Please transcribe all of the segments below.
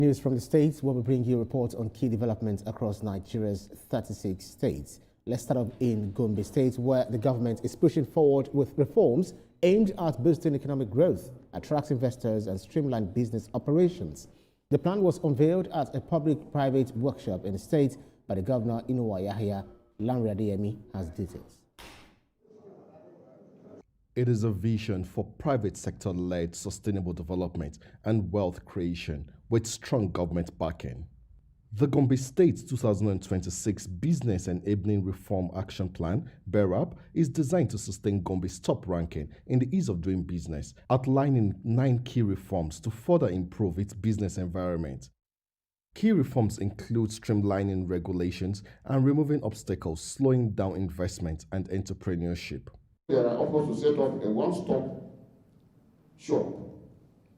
News from the States, where we bring you reports on key developments across Nigeria's 36 states. Let's start off in Gombe State, where the government is pushing forward with reforms aimed at boosting economic growth, attract investors, and streamline business operations. The plan was unveiled at a public-private workshop in the state by the governor, Inuwa Yahya. Lanre Adeyemi has details. It is a vision for private sector-led sustainable development and wealth creation with strong government backing. The Gombe State 2026 Business Enabling Reform Action Plan, BERAP, is designed to sustain Gombe's top ranking in the ease of doing business, outlining 9 key reforms to further improve its business environment. Key reforms include streamlining regulations and removing obstacles slowing down investment and entrepreneurship. There are offers to set up a one-stop shop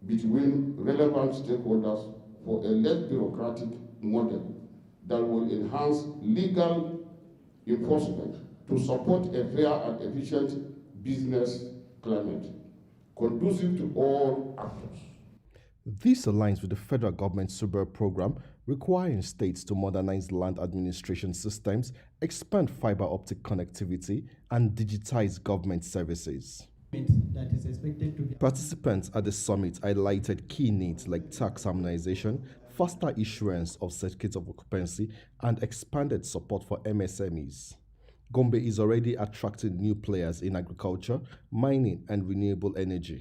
between relevant stakeholders for a less bureaucratic model that will enhance legal enforcement to support a fair and efficient business climate, conducive to all actors. This aligns with the federal government's Super program requiring states to modernize land administration systems, expand fiber optic connectivity, and digitize government services. That is expected to be. Participants at the summit highlighted key needs like tax harmonization, faster issuance of certificates of occupancy, and expanded support for MSMEs. Gombe is already attracting new players in agriculture, mining, and renewable energy.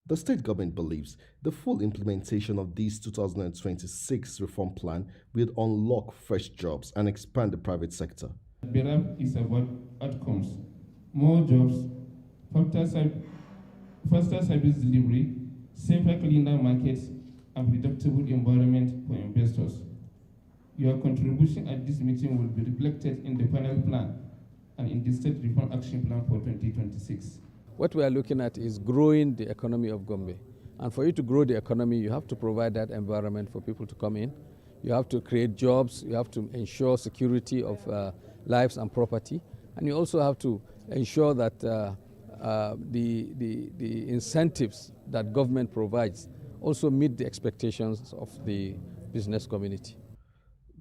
The state government believes the full implementation of this 2026 reform plan will unlock fresh jobs and expand the private sector. BERAP is about outcomes, more jobs, faster service delivery, safer, cleaner markets, and predictable environment for investors. Your contribution at this meeting will be reflected in the panel plan and in the State Reform Action Plan for 2026. What we are looking at is growing the economy of Gombe. And for you to grow the economy, you have to provide that environment for people to come in. You have to create jobs. You have to ensure security of lives and property. And you also have to ensure that the incentives that government provides also meet the expectations of the business community.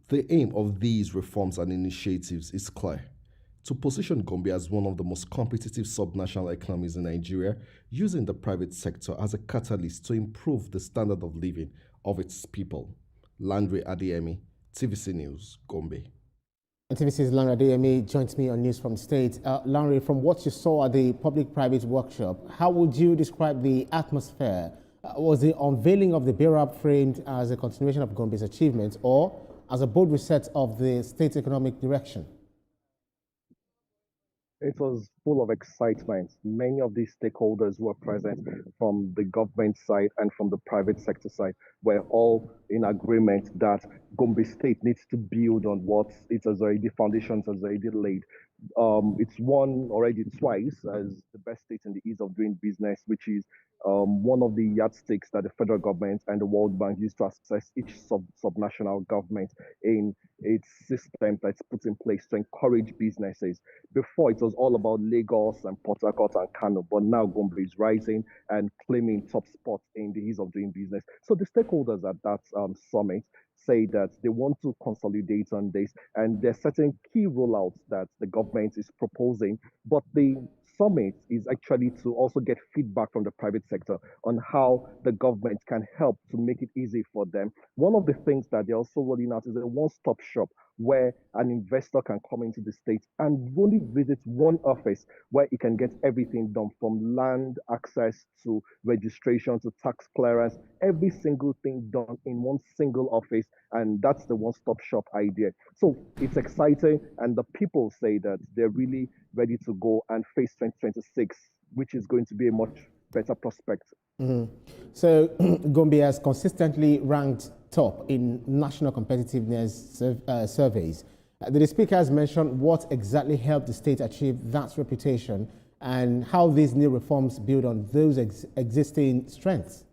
The aim of these reforms and initiatives is clear: to position Gombe as one of the most competitive subnational economies in Nigeria, using the private sector as a catalyst to improve the standard of living of its people. Lanre Adeyemi, TVC News, Gombe. And TVC's Lanre Adeyemi joins me on News from the State. Lanre, from what you saw at the public-private workshop, how would you describe the atmosphere? Was the unveiling of the BERAP framed as a continuation of Gombe's achievements or as a bold reset of the state's economic direction? It was full of excitement. Many of these stakeholders were present from the government side and from the private sector side. We're all in agreement that Gombe State needs to build on what it has already, foundations has already laid. It's won already twice as the best state in the ease of doing business, which is one of the yardsticks that the federal government and the World Bank use to assess each subnational government in its system that's put in place to encourage businesses. Before, it was all about Lagos and Port Harcourt and Kano, but now Gombe is rising and claiming top spots in the ease of doing business. So the stakeholders at that summit say that they want to consolidate on this, and there are certain key rollouts that the government is proposing, but the summit is actually to also get feedback from the private sector on how the government can help to make it easy for them. One of the things that they're also rolling out is a one-stop shop where an investor can come into the state and only visit one office where he can get everything done, from land access to registration to tax clearance, every single thing done in one single office. And that's the one-stop shop idea. So it's exciting, and the people say that they're really ready to go and face 2026, which is going to be a much better prospect. So Gombe has consistently ranked top in national competitiveness surveys. The speaker has mentioned what exactly helped the state achieve that reputation and how these new reforms build on those existing strengths.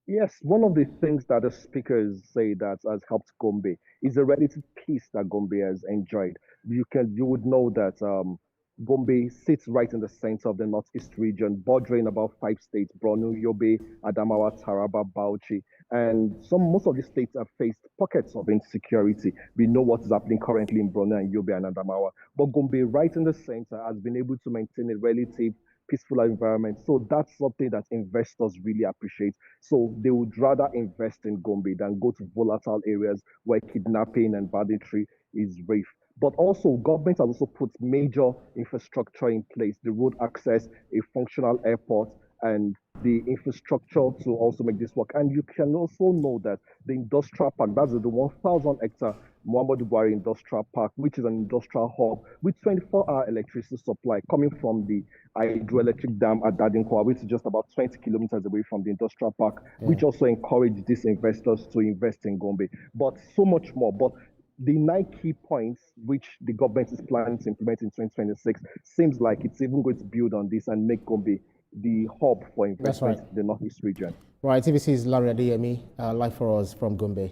Yes, one of the things that the speakers say that has helped Gombe is the relative peace that Gombe has enjoyed. You would know that Gombe sits right in the center of the northeast region, bordering about 5 states: Borno, Yobe, Adamawa, Taraba, Bauchi. And most of the states have faced pockets of insecurity. We know what is happening currently in Borno and Yobe and Adamawa. But Gombe, right in the center, has been able to maintain a relative peaceful environment. So that's something that investors really appreciate. So they would rather invest in Gombe than go to volatile areas where kidnapping and banditry is rife. But also, government has also put major infrastructure in place: the road access, a functional airport, and the infrastructure to also make this work. And you can also know that the industrial park, that's the 1,000 hectare Muhammadu Buhari Industrial Park, which is an industrial hub with 24-hour electricity supply coming from the hydroelectric dam at Dadinkwa, which is just about 20 kilometers away from the industrial park, which also encouraged these investors to invest in Gombe. But so much more. But the 9 key points which the government is planning to implement in 2026 seems like it's even going to build on this and make Gombe the hub for investment in the northeast region. Right, TVC's Larry Adeyemi, live for us from Gombe.